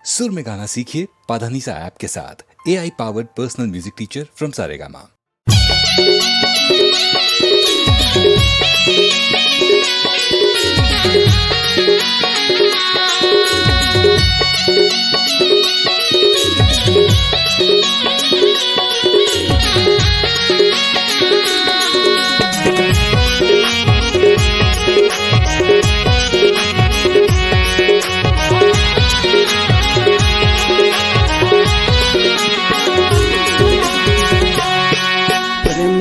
सुर में गाना सीखिए पाधानीसा ऐप के साथ। AI powered personal music teacher from Saregama.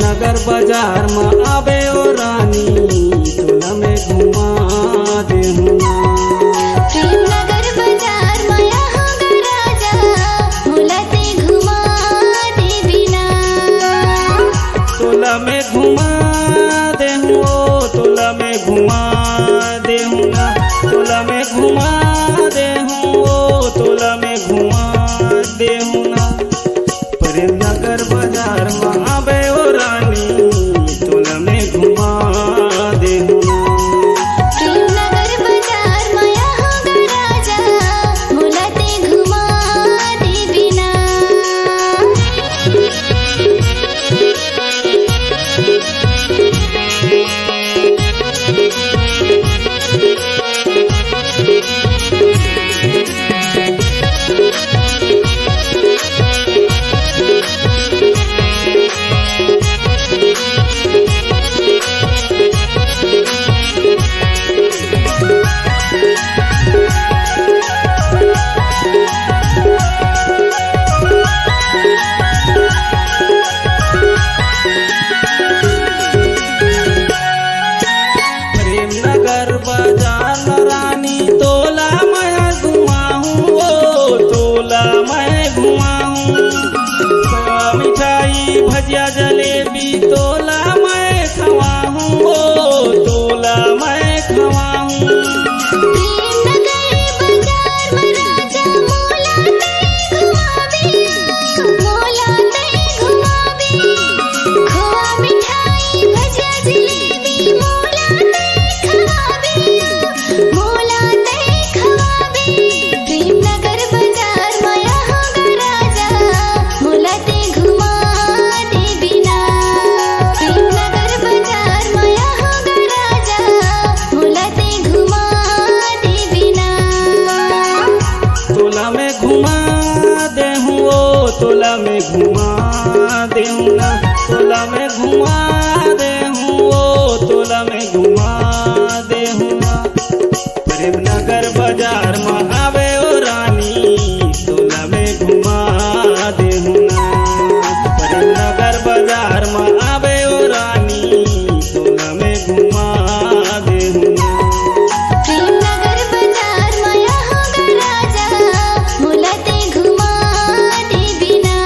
नगर बाजार में आवे ओ रानी, तोला में घुमा देहूँ ना। नगर बाजार में आवे राजा, मोला ते घुमा दे बिना। तोला में घुमा देहूँ ओ, तोला में घुमा देहूँ ना। तोला में घुमा देहूँ ओ, तोला में घुमा देहूँ ना। प्रेम नगर बाजार में आवे ओ रानी, तोला में घुमा देहूँ ना। नगर बाजार में आवे राजा, मोला ते घुमा दे बिना। नगर बाजार में रानी, तोला मैं घुमाऊँ ओ, तोला मैं घुमाऊँ। मिठाई भजिया जलेबी तोला मैं खवाऊँ ओ, तोला मैं खवाऊँ। नगर बाजार में राजा, मोला ते घुमावे, मोला ते घुमावे। खोआ मिठाई भजिया जलेबी मोला ते खवावे, मोला ते खवावे। प्रेम नगर बाजार में आवे राजा, मोला ते घुमा दे बिना। प्रेम नगर बाजार में आवे राजा, मोला ते घुमा दे बिना। तोला में घुमा देहूँ ओ, तोला में घुमा देहूँ ना। तोला में घुमा देहूँ ओ, तोला में घुमा देहूँ ना। प्रेम नगर बाजार में आवे ओ रानी, तोला में घुमा देहूँ ना। प्रेम नगर बाजार में आवे ओ रानी, तोला में घुमा देहूँ ना। प्रेम नगर बाजार में आवे राजा, मोला ते घुमा दे बिना।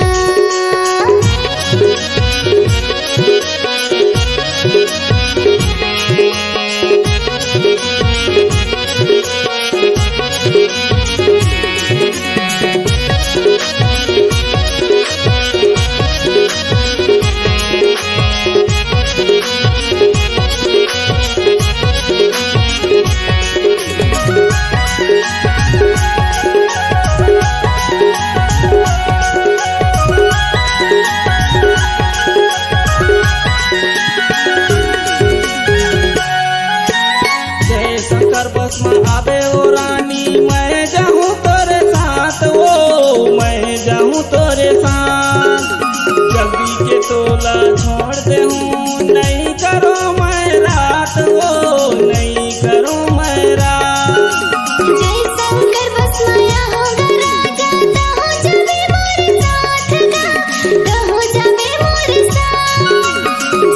जय शंकर बस में आवे ओ रानी, मैं जाऊँ तोरे साथ ओ, मैं जाऊँ तोरे साथ। जल्दी के तोला छोड़ देहूँ, नहीं करो मैं रात ओ, नहीं करो मैं रात। जय शंकर बस में आवे राजा, तहो जावे मोर साथ गा, तहो जावे मोर साथ।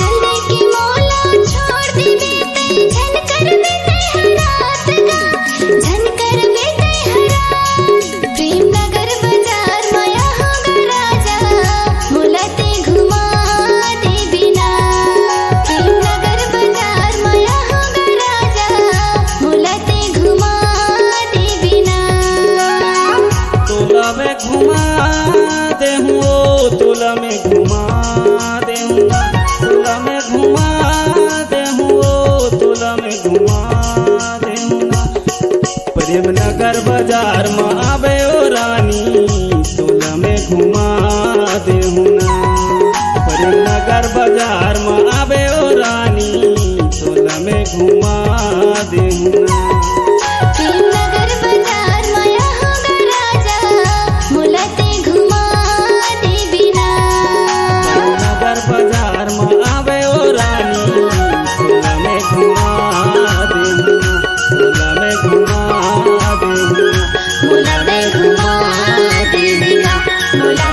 जल्दी के मोला छोड़ दे बेटे, झन कर बेटे हरात गा, झन कर बेटे हरात। प्रेम नगर बाजार में आवे राजा, मोला ते घुमा दे बिना। प्रेम नगर बाजार में आवे राजा, मोला ते घुमा दे बिना। तोला में घुमा देहूँ ओ, तोला में घुमा देहूँ ना। तोला में घुमा देहूँ ओ, तोला में घुमा देहूँ ना। प्रेम नगर बाजार में आवे ओ घुमा देहुना प्रेमनगर बाजार में आवे ओ रानी तोला में घुमा देहुना प्रेमनगर बाजार माया होगा राजा मुलाते घुमा दे बिना प्रेमनगर बाजार में आवे ओ रानी तोला में घुमा देहुना तोला में घुमा देहुना मुला में घुमा दे बिना मुला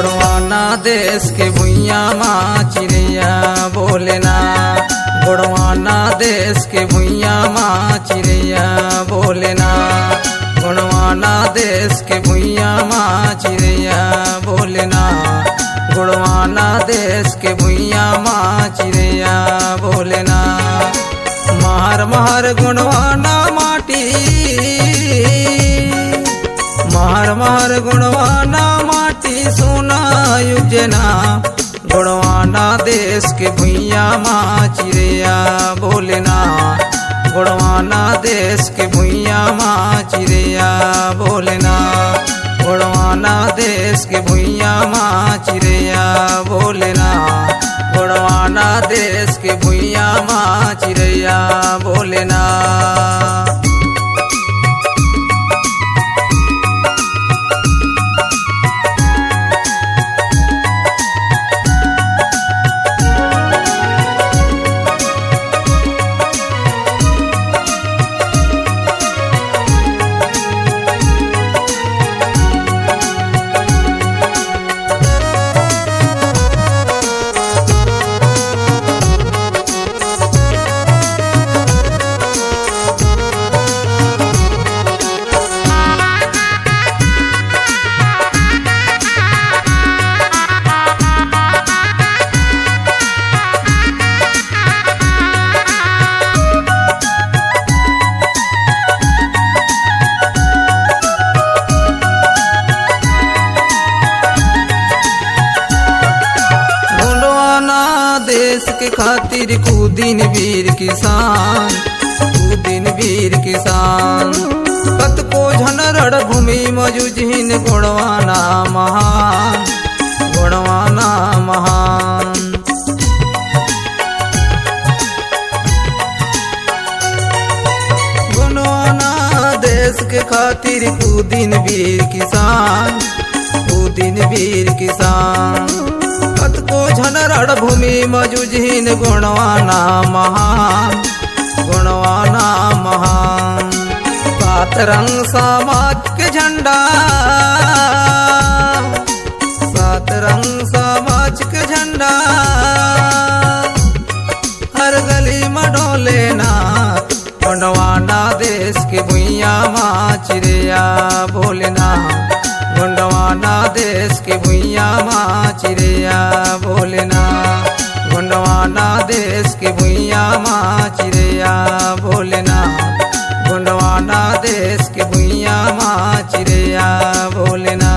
गोड़वाना देश के भुइया माँ चिड़ैया बोलेना, गोड़वाना देश के भुइया माँ चिड़ैया बोलेना, गोड़वाना देश के भुइया माँ चिड़ैया बोलेना, गोड़वाना देश के भुइया माँ चिड़ैया बोलेना। महर महर गुणवाना माटी, महर महर गुणवाना माटी सोना युजना, गोड़वाना देश के भुइया माँ चिड़ैया बोलेना, गोड़वाना देश के भुइया माँ चिड़ैया बोलेना, गोड़वाना देश के भुइया माँ चिड़ैया बोलेना, गोड़वाना देश के भुइया माँ चिड़ैया बोलेना। देश के खातिर कूदिन वीर किसान, कूदिन वीर किसान, कत को झनरड़ भूमि मजुझिन गोड़वाना महान, गोड़वाना महान। गोड़वाना देश के खातिर कूदिन वीर किसान, कूदिन वीर किसान, कत को झनरड़ भूमि मजुझिन गोड़वाना महान, गोड़वाना महान। सात रंग समाज के झंडा, सात रंग समाज के झंडा, हर गली में डोलेना, गोड़वाना देश के भुइया माँ चिड़ैया बोलेना, गोड़वाना देश के भुइया माँ चिड़ैया बोलेना, गोड़वाना देश के भुइया माँ चिड़ैया बोलेना, गोड़वाना देश के भुइया माँ चिड़ैया बोलेना।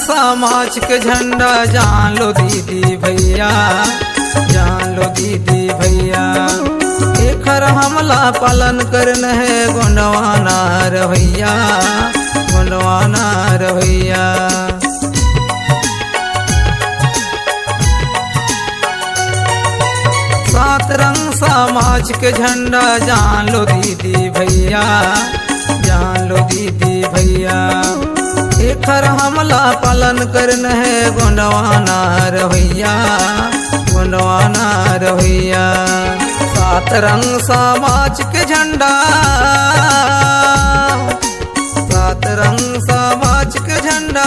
समाज के झंडा जान लो दीदी भैया, जान लो दीदी भैया, एकर हमला पालन करना है गोंडवाना रवैया, गोंडवाना रवैया। सात रंग समाज के झंडा जान लो दीदी भैया, जान लो दीदी भैया, एकर हमला पालन करना है गोंडवाना रवैया, गोंडवाना रवैया। सात रंग समाज के झंडा, सात रंग समाज के झंडा,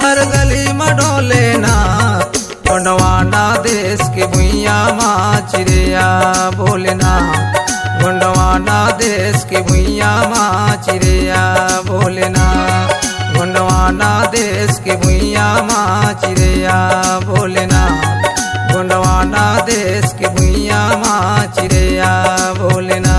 हर गली में डोलेना, गोंडवाना देश के भुइया माँ चिड़ैया बोलेना, गोंडवाना देश के भुइया माँ चिड़ैया बोलेना, गोंडवाना देश के भुइया माँ चिड़ैया बोलेना, गोंडवाना देश के भुइया माँ चिड़ैया बोले ना।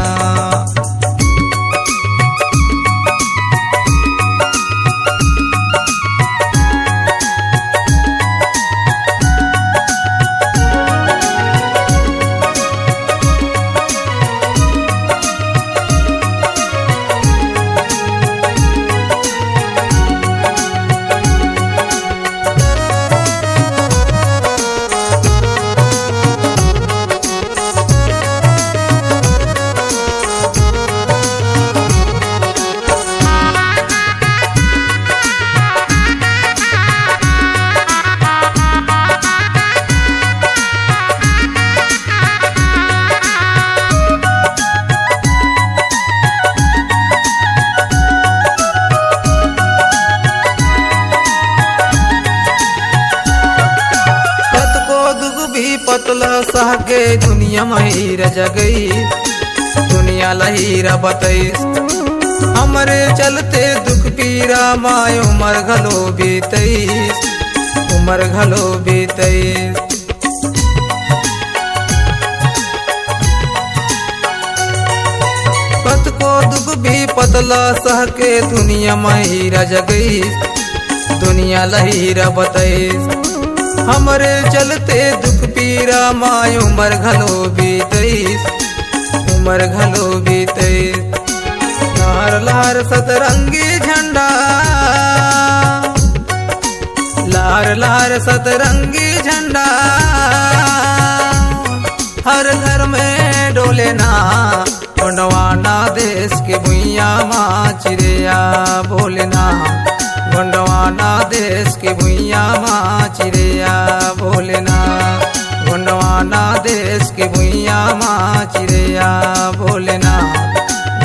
पतला सागे दुनिया महिर जगई दुनिया लहीरा बतई हमरे चलते दुख पीरा माय उमर घलो बीतईस उमर घलो बीतईस। पत को दुख भी पतला सह के दुनिया महिरा जगई दुनिया लहीरा बतईस हमरे चलते दुख पीरा माय उमर घलो बीतईस उमर घलो बीतईस। लार लार सतरंगी झंडा लार लार सतरंगी झंडा हर घर में डोले ना गोंडवाना देश के भुइया माँ चिड़ैया बोले ना गोंडवाना देश के भुइया माँ चिड़ैया बोले ना गोंडवाना देश के भुइया माँ चिड़ैया बोले ना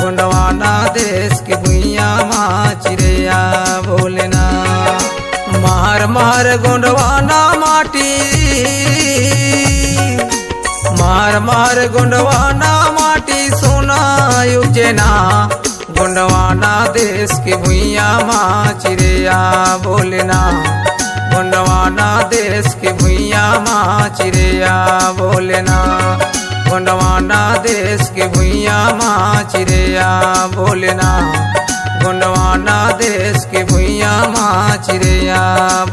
गोंडवाना देश के भुइया माँ चिड़ैया बोले ना। मार मार गोंडवाना माटी मार मार गोंडवाना माटी सोना युजना गोंडवाना देश के भुइया माँ चिड़ैया बोले ना गोंडवाना देश के भुइया माँ चिड़ैया बोले ना गोंडवाना देश के भुइया माँ चिड़ैया बोले ना गोंडवाना देश के भुइया माँ चिड़ैया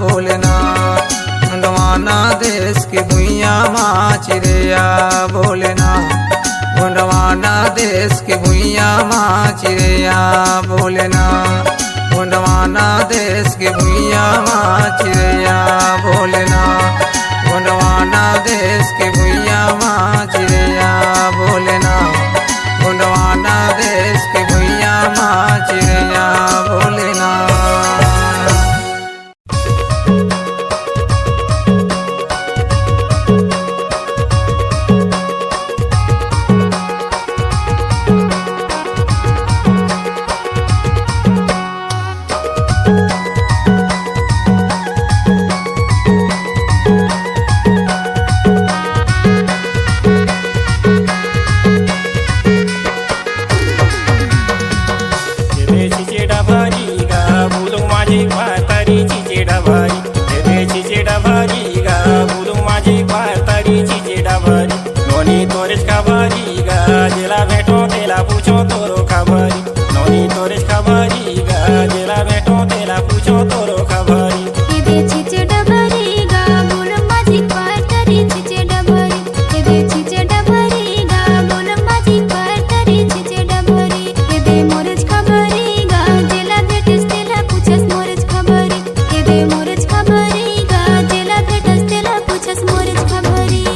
बोले ना गोंडवाना देश के भुइया माँ चिड़ैया बोले ना गोंडवाना देश के भुइया माँ चिड़ैया बोले ना गोंडवाना देश के भुइया माँ चिड़ैया बोले ना गोंडवाना देश के भुइया माँ चिड़ैया बोले ना गोंडवाना देश के भुइया माँ चिड़ैया बोले ना। नोनी तोरेज खबरी गा जेला भेटो तेला पूछो तोरो खबरी नोनी तोरेज खबरी गा जेला भेटो तेला पूछो तोरो खबरी। एदे छिचे डबरी गा बोल माझी पाटरी छिचे डबरी एदे छिचे डबरी गा बोल माझी पाटरी छिचे डबरी एदे मोरेज खबरी गा जेला भेटस तेला पूछस मोरेज खबरी एदे मोरेज खबरी गा जेला भेटस तेला पूछस मोरेज खबरी।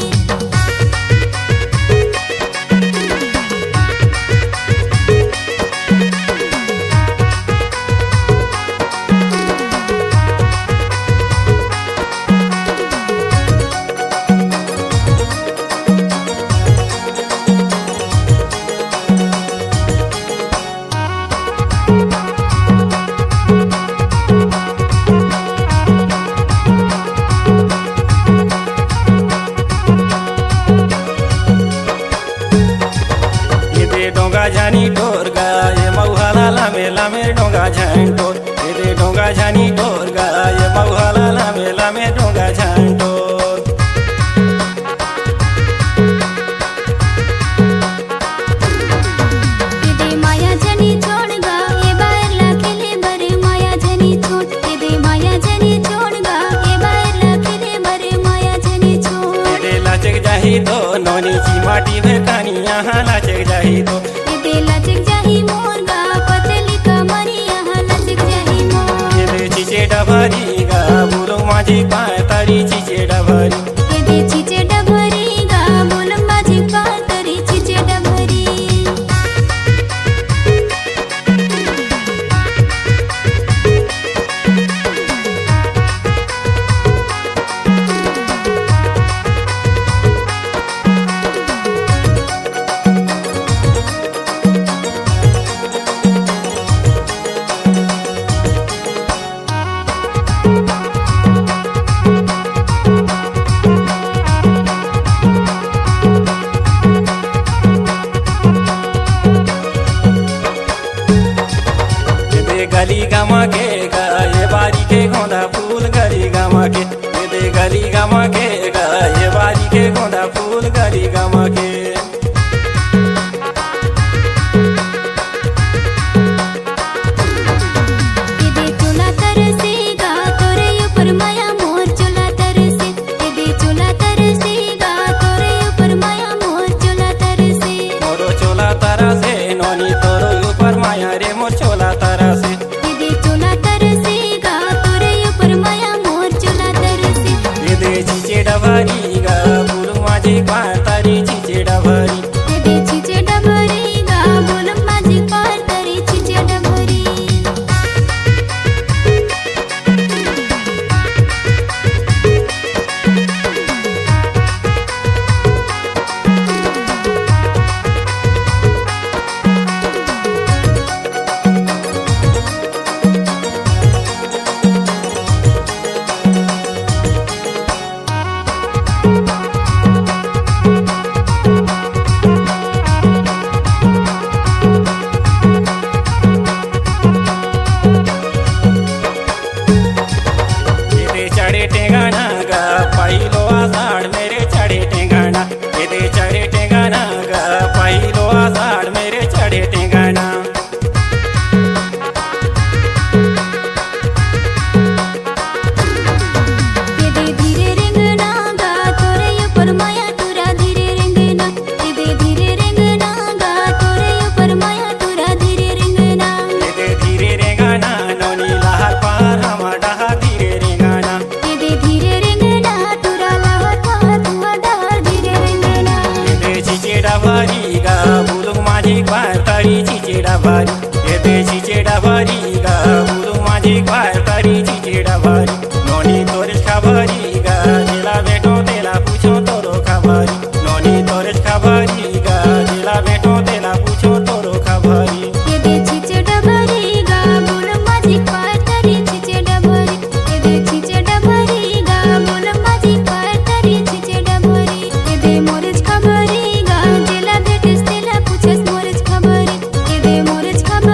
डोंगा झानी डोर गा ये मऊहाला लामे लामे डोंगा झान डोर ये डोंगा झानी डोर गा ये मऊहाला लामे लामे डोंगा झान डोर। लचक जाही तो नोनी ची माटी में कनिया लचक जाही तो दे लचक जाही मोर गा पतली कमरिया लचक जाही मोर दे चिचे डभरी गा बुलो माझी पाय तारी चिचे डभरी दे चिचे डभरी गा बोल माझी पाय तरी चिचे डभरी गली गामा के गा ये बारी के गोंदा फूल गली गामा के दे गली गामा के गा ये बारी के गोंदा फूल गली गामा के दे चोला तरसे गा तोरे ऊपर माया मोर चोला तरसे दे चोला तरसे गा तोरे ऊपर माया मोर चोला तरसे मोरो चोला तारा से नोनी तोरो ऊपर माया रे मोर चोला तारा से दे चोला तरसे गा तोरे ऊपर माया मोर चोला तरसे दे चिचे डभरी गा बुलू माझी पाय तारी चिचे डभरी दे चिचे डभरी गा बोल माझी पाय तरी चिचे डभरी दे चढ़े टेंगाना गा पाइलो आषाढ़ मेरे चढ़े टेंगाना दे चढ़े टेंगाना गा पाइलो आषाढ़ मेरे चढ़े टेंगाना दे धीरे रेंगना गा तोरे ऊपर माया तुरा धीरे रेंगना दे धीरे रेंगना गा तोरे ऊपर माया तुरा धीरे रेंगना दे धीरे रेंगाना नोनी लहर पार हमार डहा धीरे रेंगाना दे धीरे रेंगना तुरा लहर पार तुआ डहर धीरे रेंगना दे चिचे डभरी गा बुलू माझी पाय तारी चिचे डभरी दे चिचे डभरी गा बुलू माझी पाय तारी चिचे डभरी नोनी तोरे खबरी गा जिला बेटो तेला पूछो तोरो खबरी नोनी तोरे खबरी गा जिला बेटो तेला पूछो तोरो खबरी दे चिचे डभरी गा बोल माझी पाय तरी चिचे डभरी दे चिचे डभरी गा बोल माझी पाय तरी चिचे डभरी दे मोरच खबरी गा जिला भेटस तेला पूछस मोरच खबरी दे मोरच खबरी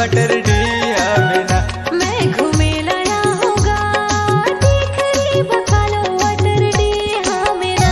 बटर डी हमें ना। मैं घूमेला रहूँगा देख ली बकालो वाटर डी हाँ मेरा।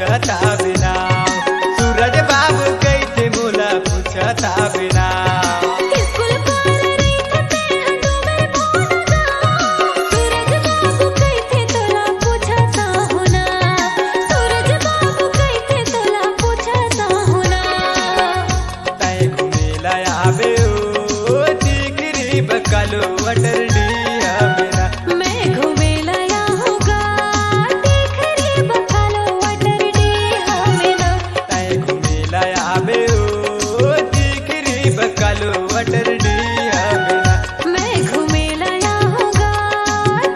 पूछता बिना सूरज बाबू कैसे मोला पूछता बिना स्कूल पर रेखते हटो में बोलगा सूरज बाबू कैसे तोला पूछता होना सूरज बाबू कैसे तोला पूछता होना तय घुमेला आवे ओ टिकरी बकलो अटर डिया मेरा मैं घुमेला आऊंगा टिकरी बकालो अटर डिया मेरा तय घुमेला आवे ओ टिकरी बकलो अटर डिया मेरा मैं घुमेला आऊंगा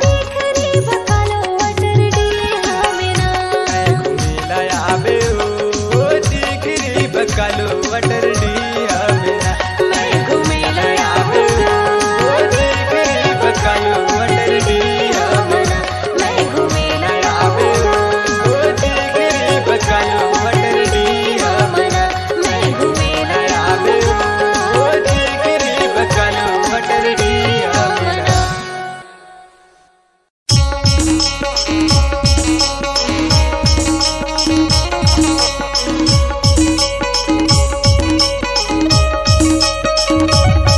टिकरी बकालो अटर डिया मेरा तय घुमेला आवे ओ टिकरी बकलो अटर डिया मेरा मैं घुमेला आवे आऊंगा ओ टिकरी बकलो अटर डिया मेरा मैं घुमेला आवे आऊंगा ओ टिकरी बकलो अटर डिया मेरा मैं घुमेला आवे आऊंगा ओ टिकरी बकलो अटर डिया मेरा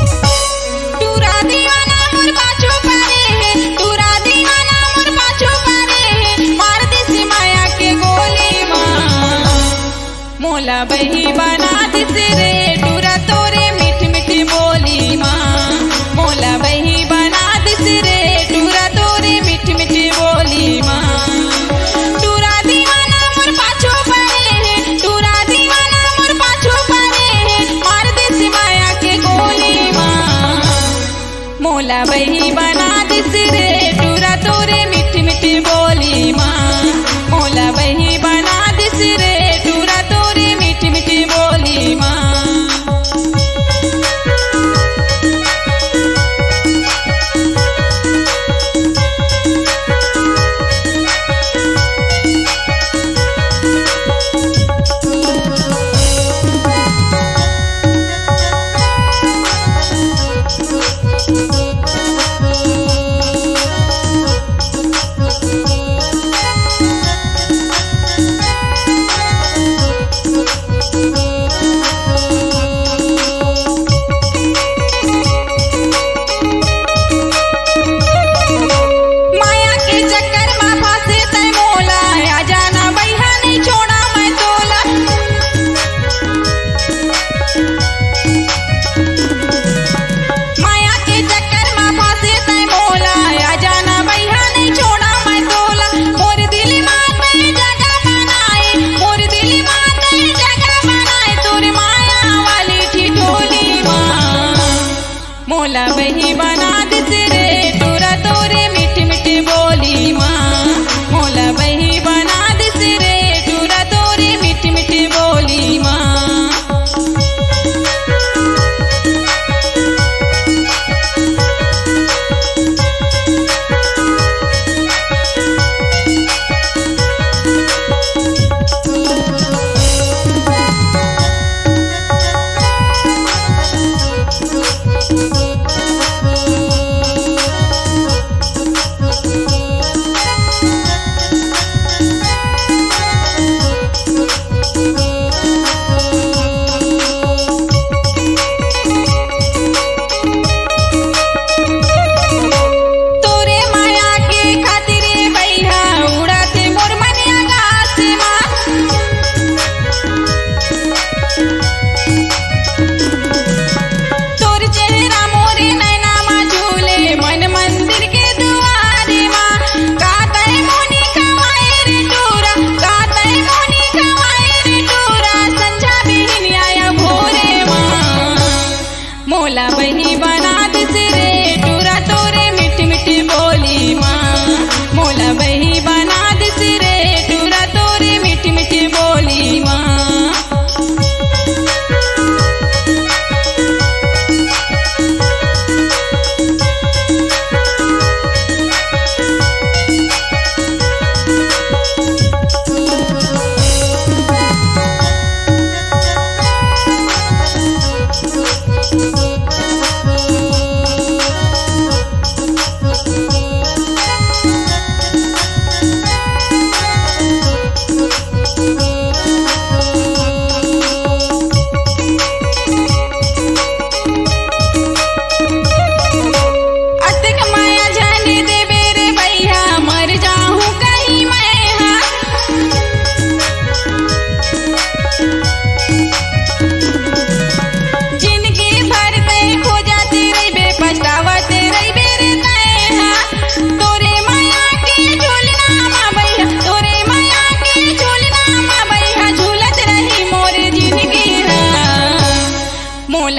तूरा दीवाना मोर पाछू पारे है तूरा दीवाना मोर पाछू पारे है मार दिस माया के गोली मां मोला बही बना दिस रे टूरा तोरे मीठ मीठ बोली मां मोला बही बना दिस रे टूरा तोरे मीठ मीठ बोली मां तूरा दीवाना मोर पाछू पारे है तूरा दीवाना मोर पाछू पारे है मार दिस माया के गोली मां मोला बही बना दिस रे टूरा तोरे मीठी मीठी बोली मां मोला बही बना दिस रे टूरा तोरे मीठी मीठी बोली मां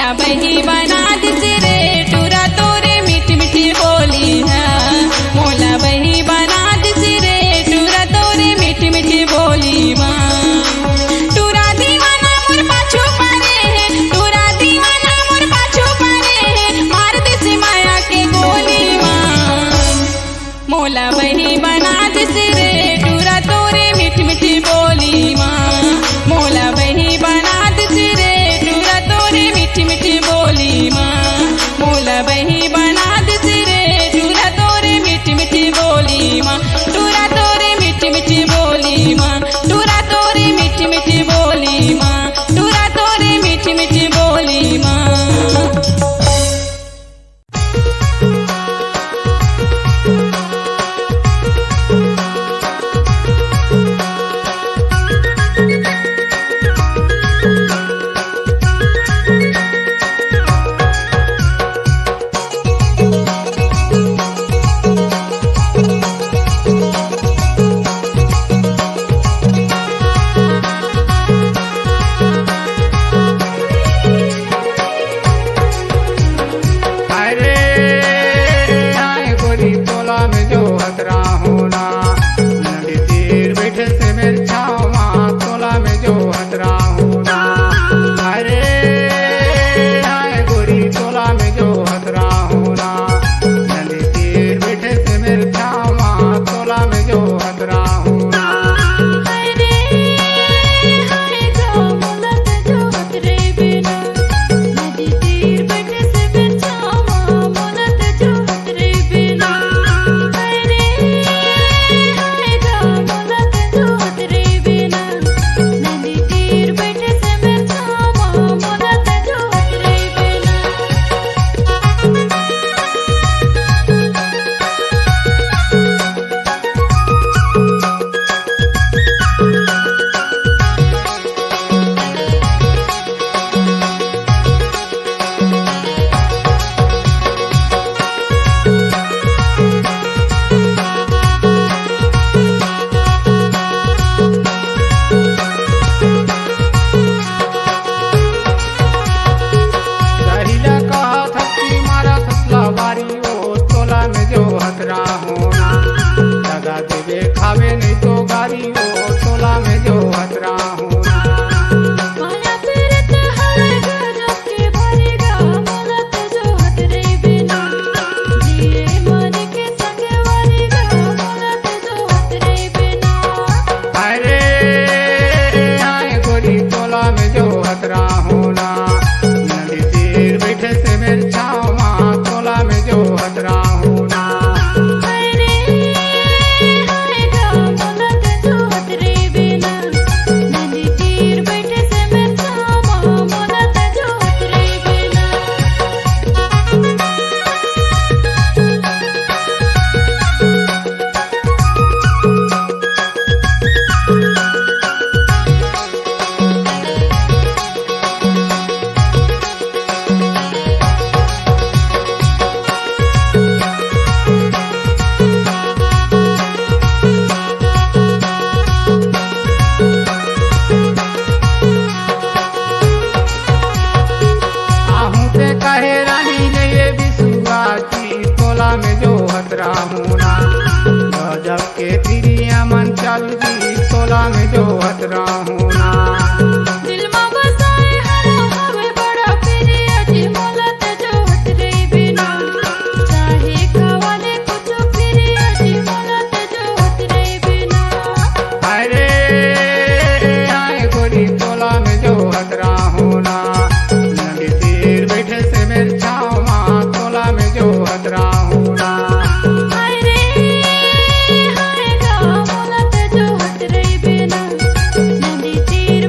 मोला बही बना दिस रे टूरा तोरे मीठी मीठी बोली है मोला बही बना दिस रे टूरा तोरे मीठी मीठी बोली माँ टूरा दीवाना मोर पाछू परे है टूरा दीवाना मोर पाछू परे है मार दिस माया के गोली माँ मोला बही बना दिस रे टूरा तोरे मीठी मीठी बोली माँ मोला बही बना दिस रे टूरा तोरे मीठी मीठी बोली माँ मोला बही बना दिस रे टूरा तोरे मीठी मीठी बोली माँ टूरा तोरे मीठी मीठी बोली माँ टूरा तोरे मीठी मीठी बोली माँ टूरा तोरे मीठी मीठी बोली माँ अरे आए गोरी तोला में जो हतरा होना नदी तीर बैठे से मेरे छावा तोला में जो हतरा होना अरे आए गोरी तोला में जो हतरा होना नदी तीर बैठे से मेरे छावा तोला में जो हतरा होना हरे हरे गो मुलत जो हतरे बिना नदी तीर बैठे से बिछावा मुलत जो हतरे बिना हरे हरे गो मुलत जो हतरे बिना नदी तीर बैठे से बिछावा मुलत जो हतरे बिना दहिला कहा थप्पी मारा थसला बारी ओ तोला में जो हतरा होना लगा देवे खावे नहीं तो गारी ओ तोला में जो हतरा होना माया फिरत हर गजब के भरेगा मुलत जो हतरे बिना जिए मन के संग वरेगा मुलत जो हतरे बिना अरे आए गोरी तोला में जो हतरा होना नदी तीर बैठे से मेरे छावा तोला में जो हतरा होना हरे हरे गो मुलत जो हतरे बिना नदी तीर बैठे से बिछावा मुलत जो हतरे बिना आहू ते कहे रानी ने ये बिसुआ की तोला में जो हतरा होना गजब के तिरिया मन चल जी तोला में जो हतरा होना दिल में बसाए हरा हवे बड़ा प्रिय जी मुलत जो हतरे बिना चाहे खवाले कुछ प्रिय जी मुलत जो हतरे बिना अरे आए गोरी तोला में जो हतरा होना नदी तीर बैठे से मेरे छावा तोला में जो हतरा होना हरे हरे गो मुलत जो हतरे बिना नदी तीर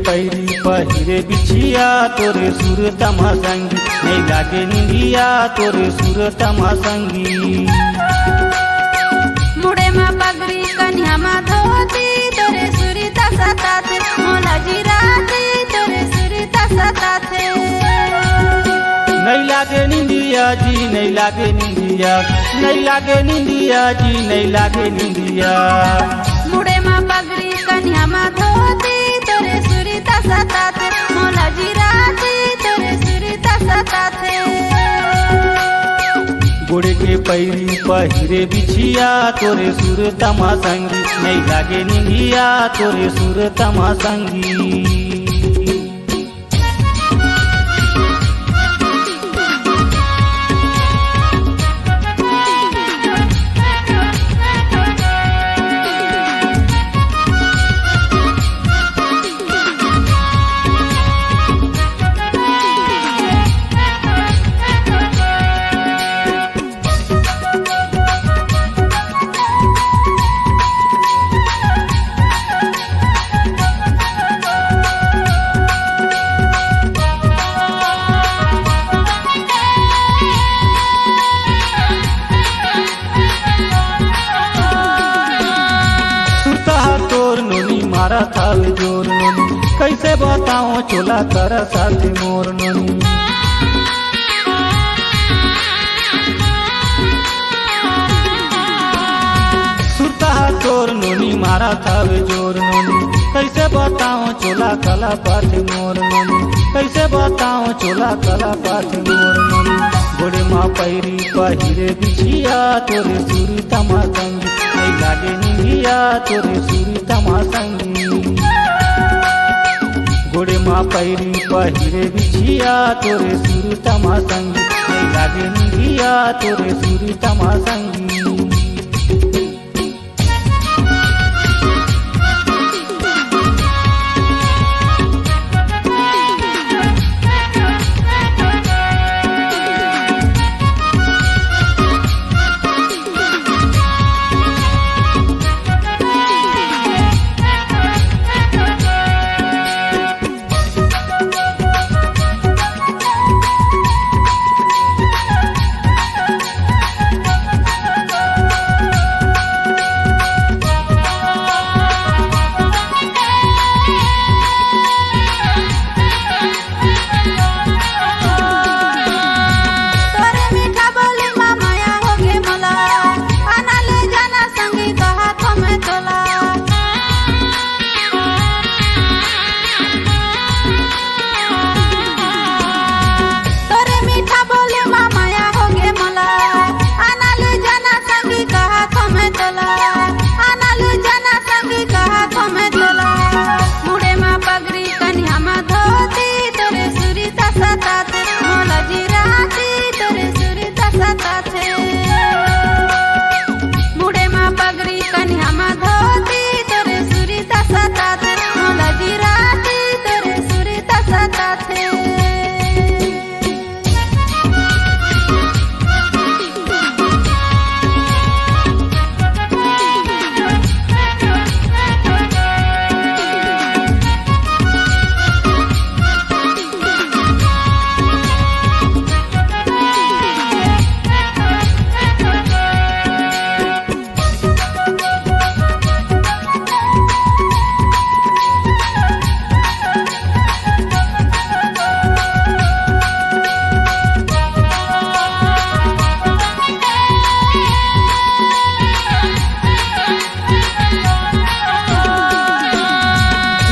पैरी पहिरे बिछिया तोरे सुर तमा संगी नहीं लागे निंदिया तोरे सुर तमा संगी मुड़े में पगड़ी कन्या में धोती तोरे सुरीता सताते मोला जिराती तोरे सुरीता सताते नहीं लागे निंदिया जी नहीं लागे निंदिया नहीं लागे निंदिया जी नहीं लागे निंदिया मुड़े में पगड़ी कन्या में धोती तोरे सुरीता सताते मोला जिराती तोरे सुरीता सताते गोड़े के पैरी पहिरे बिछिया तोरे सुर तमा संगी नहीं लागे निंदिया तोरे सुर तमा संगी मारा थाल जोर नोनी कैसे बताओ चोला कर साथ मोर नोनी सुरता तोर नोनी मारा थाल जोर नोनी कैसे बताओ चोला कला पाथ मोर नोनी कैसे बताओ चोला कला पाथ मोर नोनी गोड़े माँ पैरी पहिरे बिछिया तोरे सुरी तमा संगी नहीं लागे निंदिया तोरे सुरी तमा संगी गोड़े माँ पैरी पहिरे बिछिया तोरे सुरी तमा संगी नहीं लागे निंदिया तोरे सुरी तमा संगी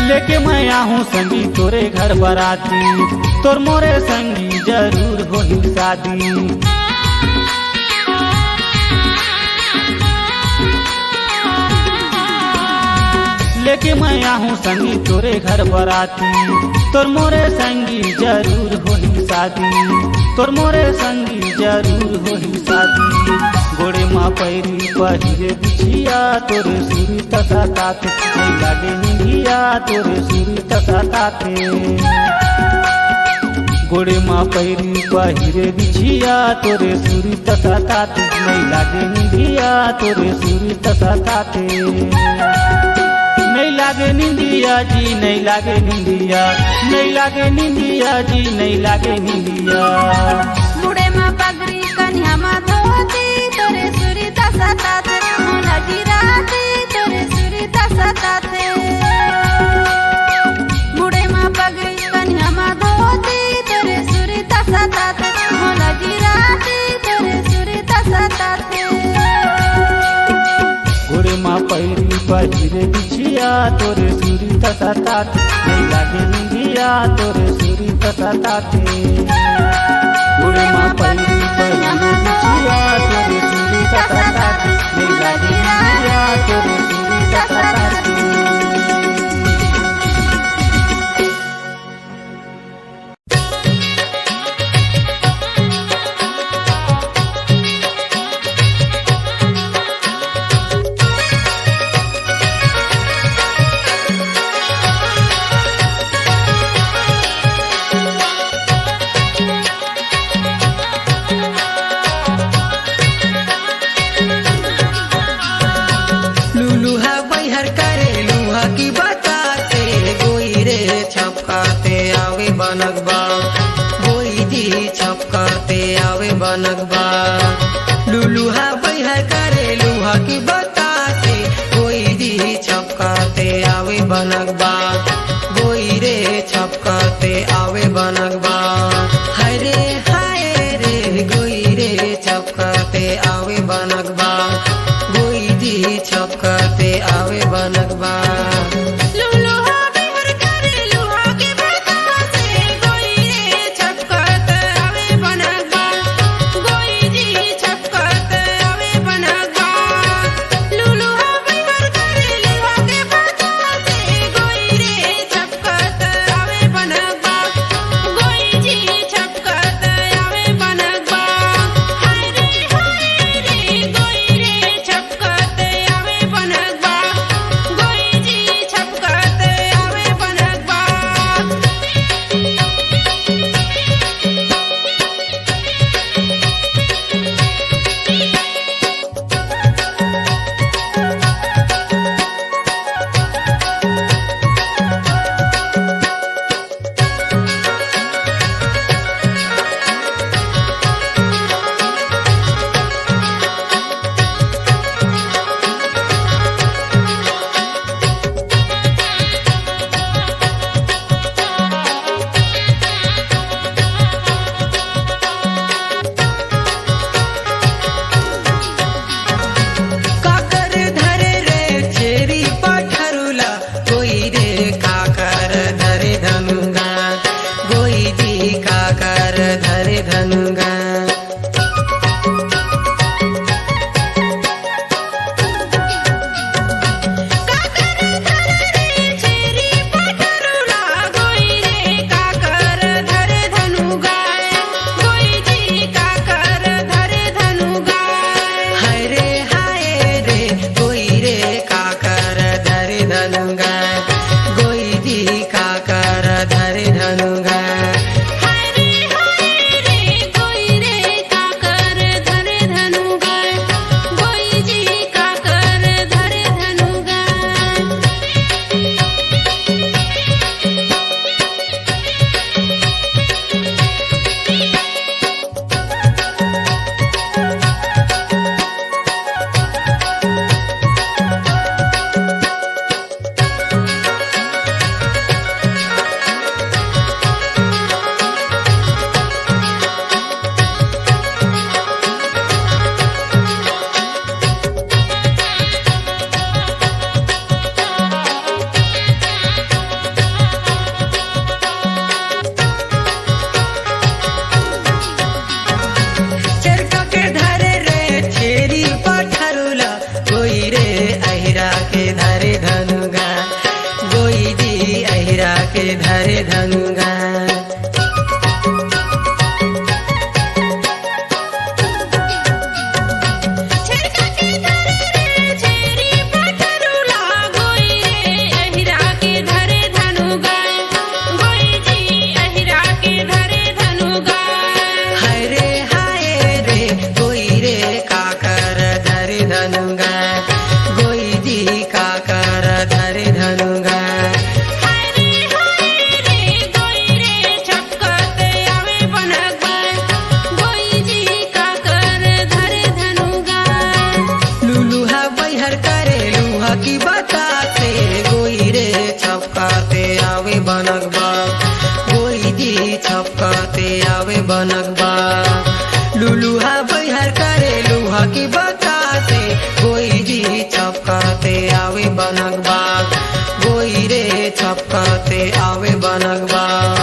लेके मैं आहूँ संगी तोरे घर बराती तोर मोरे संगी जरूर होही शादी लेके मैं आहूँ संगी तोरे घर बराती तोर मोरे संगी जरूर होही शादी तोर मोरे संगी जरूर होही शादी गोड़े माँ पैरी पहिरे बिछिया तोरे सुरी तसा ताते नहीं लागे निंदिया तोरे सुरी तसा ताते गोड़े माँ पैरी पहिरे बिछिया तोरे सुरी तसा ताते नहीं लागे निंदिया तोरे सुरी तसा ताते नहीं लागे निंदिया जी नहीं लागे निंदिया, नहीं लागे निंदिया जी नहीं लागे निंदिया। मुड़े में पगड़ी कन्या में धोती तोरे सुरीता सताते मोला गिराती तोरे सुरीता सताते। मुड़े में पगड़ी कन्या में धोती तोरे सुरीता सताते मोला गिराती तोरे सुरीता सताते। घोड़े माँ पैरी पहिरे बिछिया तोरे सुरीता सताते नहीं लागे निंदिया तोरे सुरीता सताते। घोड़े माँ पैरी पहिरे बिछिया तोरे सुरीता सताते नहीं लागे निंदिया तोरे सुरीता सताते। लूलूहा बैहर करे लूहा की बताते गोई रे छपकाते आवे बनगबा गोई दी छपकाते आवे बनगबा। लूलूहा बैहर करे लूहा की बताते गोई दी छपकाते आवे बनगबा गोई रे छपकाते आवे बनगबा। हरे हाय रे गोई रे छपकाते आवे बनगबा गोई दी छपकाते आवे बनगबा। लूलूहा बैहर करे लूहा की बताते गोई रे छपकाते आवे बनगबा गोई दी छपकाते आवे बनगबा। लूलूहा बैहर करे लूहा की बताते गोई छपकते आवे बनक बाग लुलुहा बैहर करे लुहा की बतासे गोई जी छपकते आवे बनक बाग गोई रे छपकते आवे बनक बाग